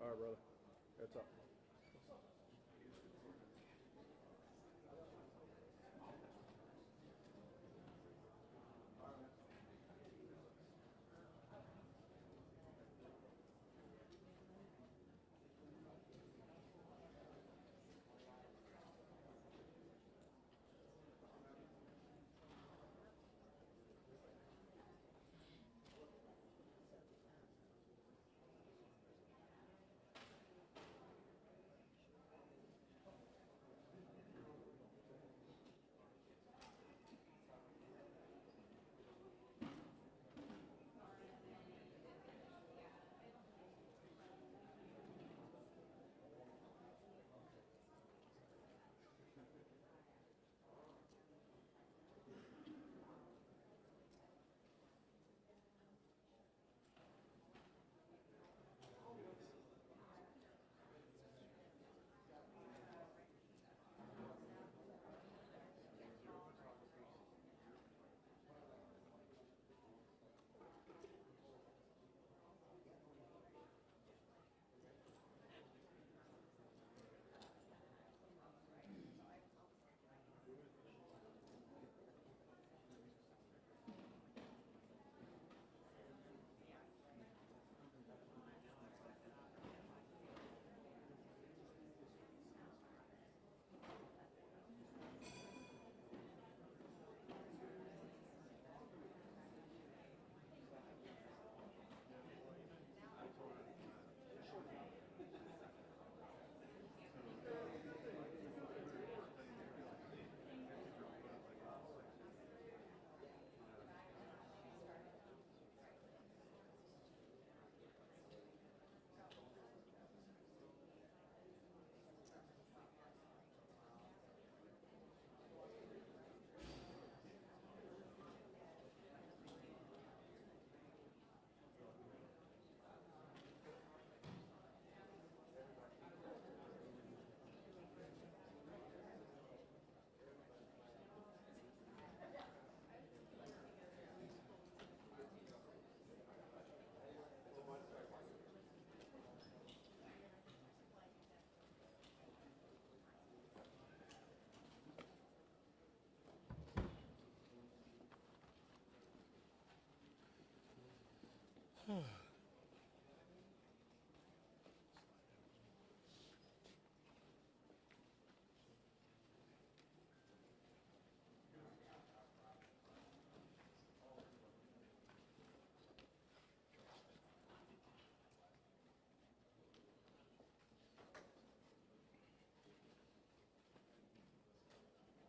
All right, brother. That's up.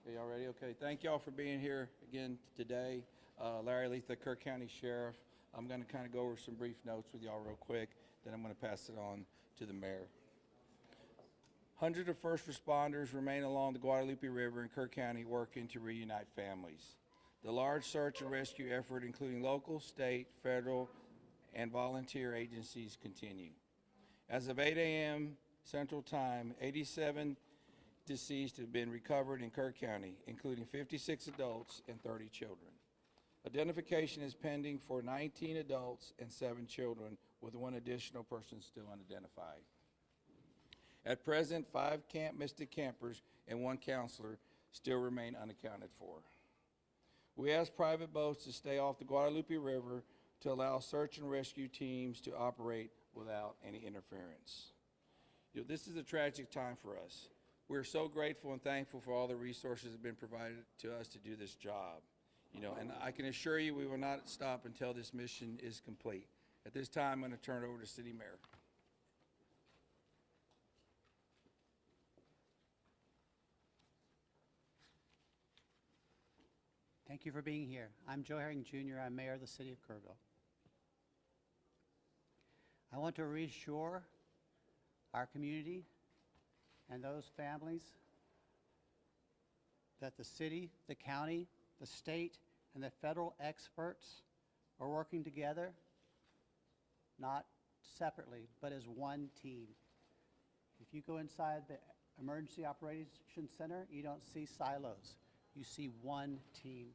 Okay, y'all ready? Okay, thank y'all for being here again today. Larry Letha, Kerr County Sheriff. I'm going to kind of go over some brief notes with y'all real quick, then I'm going to pass it on to the mayor. Hundreds of first responders remain along the Guadalupe River in Kerr County working to reunite families. The large search and rescue effort, including local, state, federal, and volunteer agencies, continue. As of 8 a.m. Central Time, 87 deceased have been recovered in Kerr County, including 56 adults and 30 children. Identification is pending for 19 adults and 7 children, with 1 additional person still unidentified. At present, 5 Camp Mystic campers and 1 counselor still remain unaccounted for. We ask private boats to stay off the Guadalupe River to allow search and rescue teams to operate without any interference. You know, this is a tragic time for us. We're so grateful and thankful for all the resources that have been provided to us to do this job. You know, and I can assure you we will not stop until this mission is complete. At this time, I'm going to turn it over to City Mayor. Thank you for being here. I'm Joe Herring Jr. I'm Mayor of the City of Kerrville. I want to reassure our community and those families that the city, the county, the state, and the federal experts are working together, not separately, but as one team. If you go inside the Emergency Operations Center, you don't see silos. You see one team.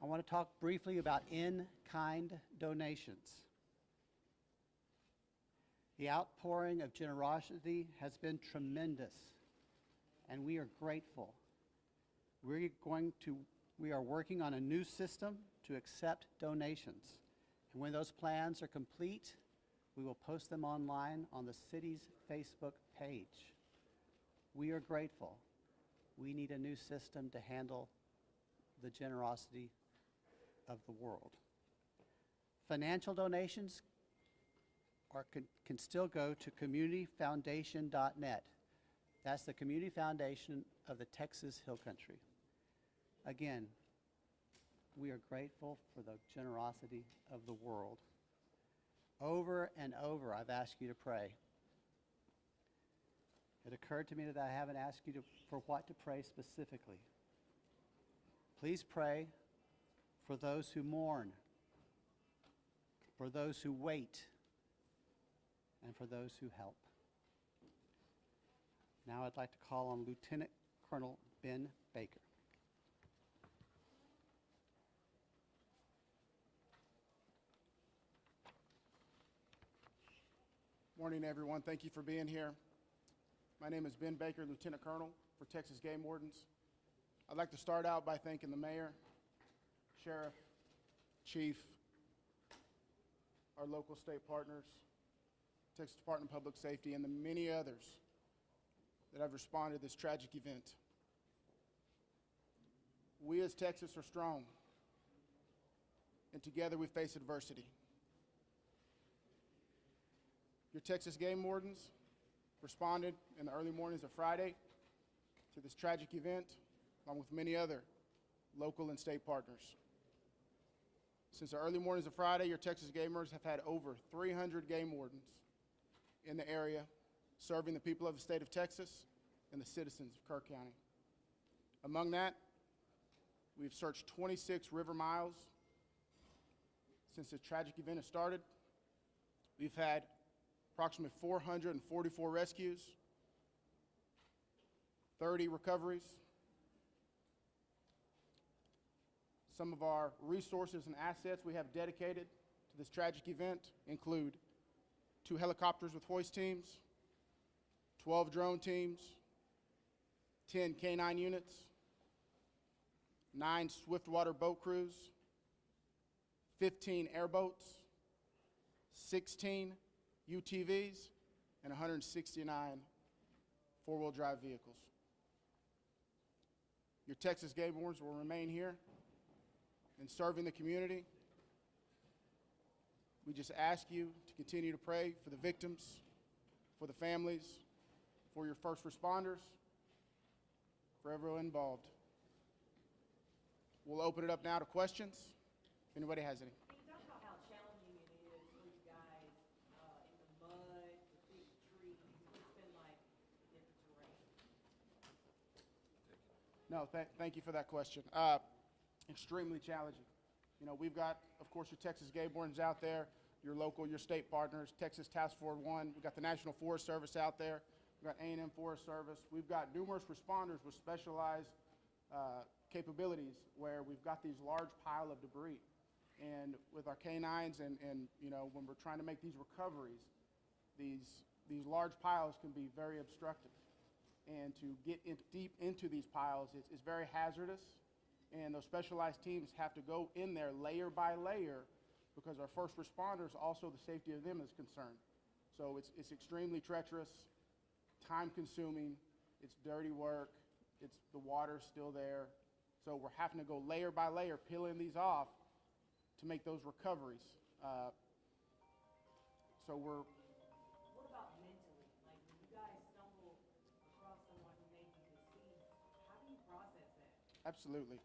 I want to talk briefly about in-kind donations. The outpouring of generosity has been tremendous, and we are grateful. We are working on a new system to accept donations. And when those plans are complete, we will post them online on the city's Facebook page. We are grateful. We need a new system to handle the generosity of the world. Financial donations can still go to communityfoundation.net. That's the community foundation of the Texas Hill Country. Again, we are grateful for the generosity of the world. Over and over, I've asked you to pray. It occurred to me that I haven't asked you for what to pray specifically. Please pray for those who mourn, for those who wait, and for those who help. Now I'd like to call on Lieutenant Colonel Ben Baker. Morning, everyone. Thank you for being here. My name is Ben Baker, Lieutenant Colonel for Texas Game Wardens. I'd like to start out by thanking the Mayor, Sheriff, Chief, our local state partners, Texas Department of Public Safety, and the many others that have responded to this tragic event. We as Texas are strong, and together we face adversity. Your Texas Game Wardens responded in the early mornings of Friday to this tragic event, along with many other local and state partners. Since the early mornings of Friday, your Texas Gamers have had over 300 game wardens in the area, serving the people of the state of Texas and the citizens of Kerr County. Among that, we've searched 26 river miles since the tragic event has started. We've had approximately 444 rescues, 30 recoveries. Some of our resources and assets we have dedicated to this tragic event include 2 helicopters with hoist teams, 12 drone teams, 10 K-9 units, 9 swiftwater boat crews, 15 airboats, 16 UTVs, and 169 four-wheel drive vehicles. Your Texas Game Wardens will remain here and serving the community. We just ask you to continue to pray for the victims, for the families, for your first responders, for everyone involved. We'll open it up now to questions, if anybody has any. Can you talk about how challenging it is for you guys in the mud, the big trees? What's been like the different terrain? No, thank you for that question. Extremely challenging. You know, we've got, of course, your Texas Game Wardens out there, your local, your state partners, Texas Task Force 1. We've got the National Forest Service out there. We've got A&M Forest Service. We've got numerous responders with specialized capabilities where we've got these large pile of debris. And with our canines and you know, when we're trying to make these recoveries, these large piles can be very obstructive. And to get deep into these piles is very hazardous. And those specialized teams have to go in there layer by layer because our first responders, also the safety of them is concerned. So it's extremely treacherous, time-consuming, it's dirty work, the water's still there. So we're having to go layer by layer, peeling these off to make those recoveries. So we're... What about mentally? Like when you guys stumble across someone who may be deceased, how do you process that? Absolutely.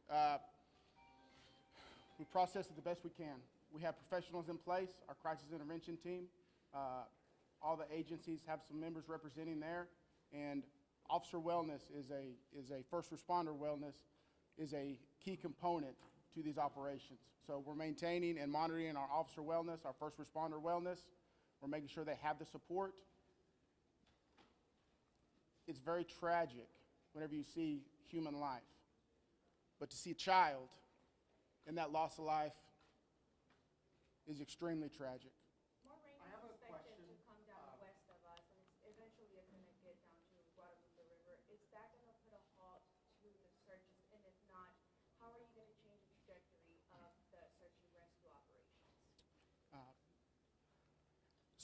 We process it the best we can. We have professionals in place, our crisis intervention team. All the agencies have some members representing there, and officer wellness is a first responder wellness is a key component to these operations. So we're maintaining and monitoring our officer wellness, our first responder wellness. We're making sure they have the support. It's very tragic whenever you see human life. But to see a child in that loss of life is extremely tragic. More rain is expected to come down the west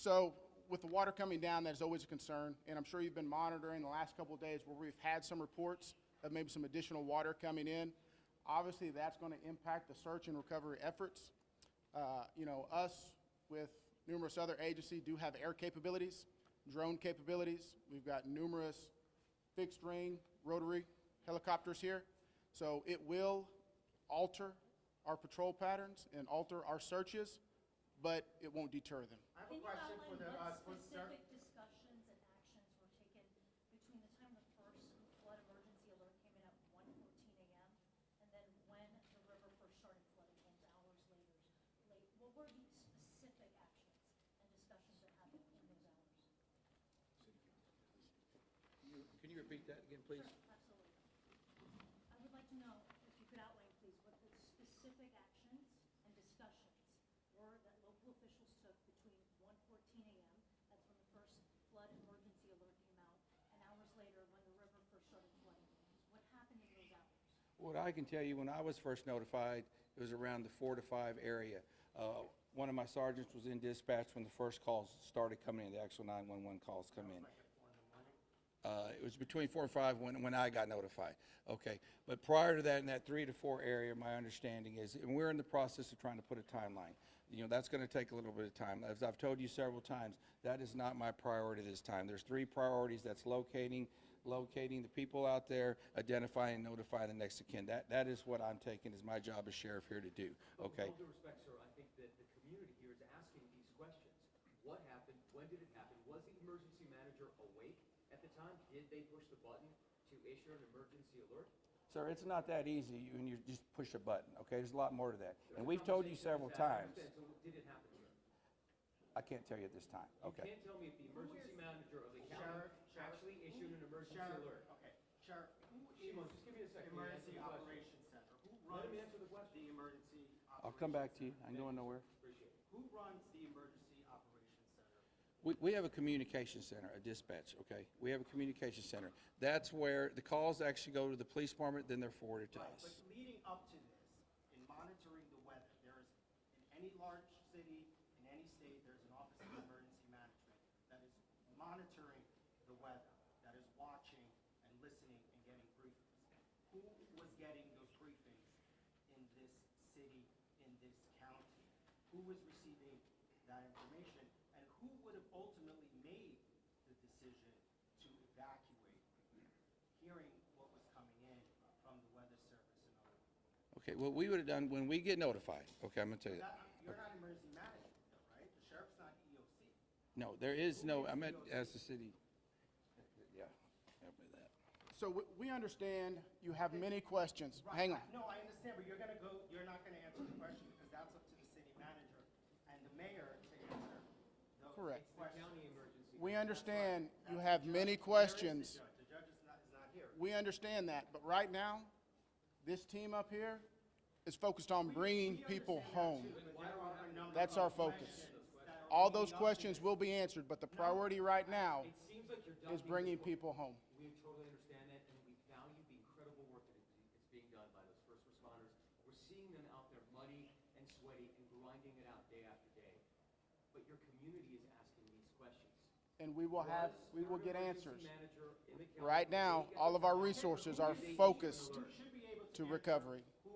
So with the water coming down, that is always a concern, and I'm sure you've been monitoring the last couple of days where we've had some reports of maybe some additional water coming in. Obviously, that's going to impact the search and recovery efforts. You know, us with numerous other agencies do have air capabilities, drone capabilities. We've got numerous fixed wing, rotary helicopters here. So it will alter our patrol patterns and alter our searches, but it won't deter them. I have Can a you question for the, outline for what the sir. specific discussions and actions were taken between the time the first flood emergency alert came in at 1:14 a.m. and then when the river first started flooding and hours later? What were the specific actions and discussions that happened in those hours? Can you repeat that again, please? Sure, absolutely. I would like to know if you could outline, please, what the specific actions and discussions were that local officials took between 1:14 a.m., that's when the first flood emergency alert came out, and hours later when the river first started flooding. What happened in those hours? What I can tell you, when I was first notified, it was around the 4 to 5 area. One of my sergeants was in dispatch when the first calls started coming in, the actual 911 calls come in. It was between 4 and 5 when I got notified. Okay, but prior to that, in that 3 to 4 area, my understanding is, and we're in the process of trying to put a timeline. You know, that's going to take a little bit of time. As I've told you several times, that is not my priority this time. There's 3 priorities. That's locating the people out there, identifying and notifying the next of kin. That is what I'm taking as my job as sheriff here to do. Okay. With all due respect, sir, I think that the community here is asking these questions. What happened? When did it happen? Was the emergency manager awake at the time? Did they push the button to issue an emergency alert? Sir, it's not that easy when you just push a button, okay? There's a lot more to that. And The we've told you conversation several is that, I times. understand. So did it happen, sir? I can't tell you at this time, okay? You can't tell me if the emergency manager of the county Sheriff, actually issued an emergency Sheriff, alert. okay, Sheriff, who Shimon, is just give me a second. Emergency Answer the question. Operations Center? Who Let runs him answer the question. the Emergency Operations I'll come back to you. I'm going nowhere. Appreciate it. Who runs the Emergency Operations Center? We have a communication center, a dispatch, okay? We have a communication center. That's where the calls actually go to the police department, then they're forwarded to Right, us. but leading up to this, in monitoring the weather, there is, in any large city, in any state, there's an Office of Emergency Management that is monitoring the weather, that is watching and listening and getting briefings. Who was getting those briefings in this city, in this county? Who was receiving that information? And who would have ultimately made the decision to evacuate, hearing what was coming in from the Weather Service and others? Okay, what we would have done, when we get notified, okay, I'm gonna tell you that. You're not emergency management though, right? The sheriff's not EOC. No, there is no, I meant as the city. Yeah, help me with that. So we understand you have many questions. Hang on. No, I understand, but you're not gonna answer the question because that's up to the city manager and the mayor to answer the Correct. question. County emergency. We understand you have many questions. The judge is not here. We understand that, but right now, this team up here is focused on bringing people home. That's our focus. All those questions will be answered, but the priority right now It seems like you're dumping is bringing the- people home. We totally understand that, and we value the incredible work that is being done by those first responders. We're seeing them out there muddy and sweaty and grinding it out day after day. But your community is asking these questions. And we will get answers. Manager in the county, Right now, all of our resources are focused You should be able to answer recovery. who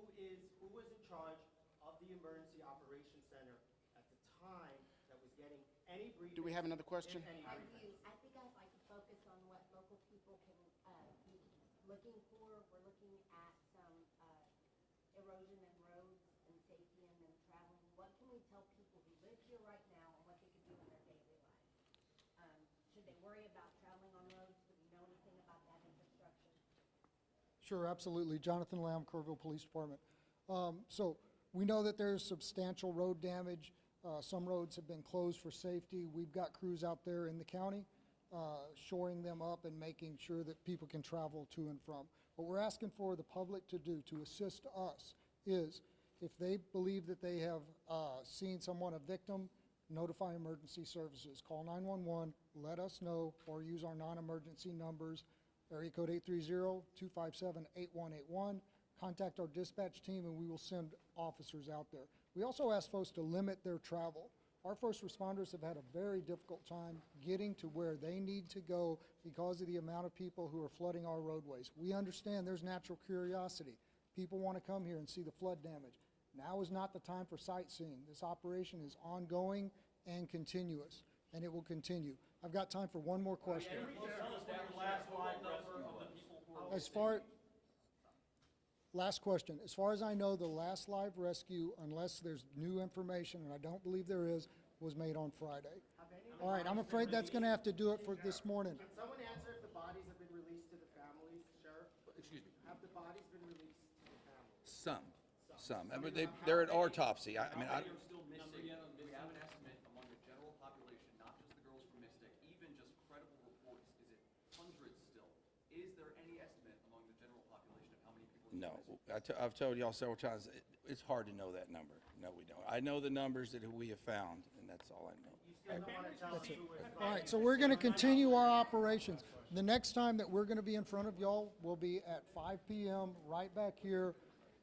was in charge of the Emergency Operations Center at the time that was getting any briefing. Do we have another question? if any I briefing. do. I think I'd like to focus on what local people can be looking for. We're looking at some erosion in roads and safety and them traveling. What can we tell people who live here right now and what they can do in their daily lives? Should they worry about traveling on roads? Do we know anything about that infrastructure? Sure, absolutely. Jonathan Lamb, Kerville Police Department. So we know that there's substantial road damage. Some roads have been closed for safety. We've got crews out there in the county shoring them up and making sure that people can travel to and from. What we're asking for the public to do to assist us is if they believe that they have seen someone, a victim, notify emergency services. Call 911, let us know, or use our non-emergency numbers, area code 830-257-8181. Contact our dispatch team and we will send officers out there. We also ask folks to limit their travel. Our first responders have had a very difficult time getting to where they need to go because of the amount of people who are flooding our roadways. We understand there's natural curiosity. People want to come here and see the flood damage. Now is not the time for sightseeing. This operation is ongoing and continuous, and it will continue. I've got time for one more question. Last question. As far as I know, the last live rescue, unless there's new information, and I don't believe there is, was made on Friday. All right, I'm afraid that's going to have to do it for this morning. Can someone answer if the bodies have been released to the families, Sheriff? Excuse me. Have the bodies been released to the families? Some. I mean, they're at autopsy. I mean, How many are still missing? Do we have an estimate among the general population, not just the girls from Mystic, even just credible reports? Is it hundreds still? Is there any estimate among the general population of how many people are no. missing? I've told y'all several times, it's hard to know that number. No, we don't. I know the numbers that we have found, and that's all I know. You still don't want to tell us who was All right, so we're going to continue our operations. The next time that we're going to be in front of y'all will be at 5 p.m. right back here.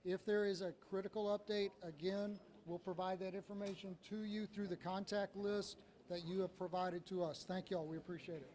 If there is a critical update, again, we'll provide that information to you through the contact list that you have provided to us. Thank y'all. We appreciate it.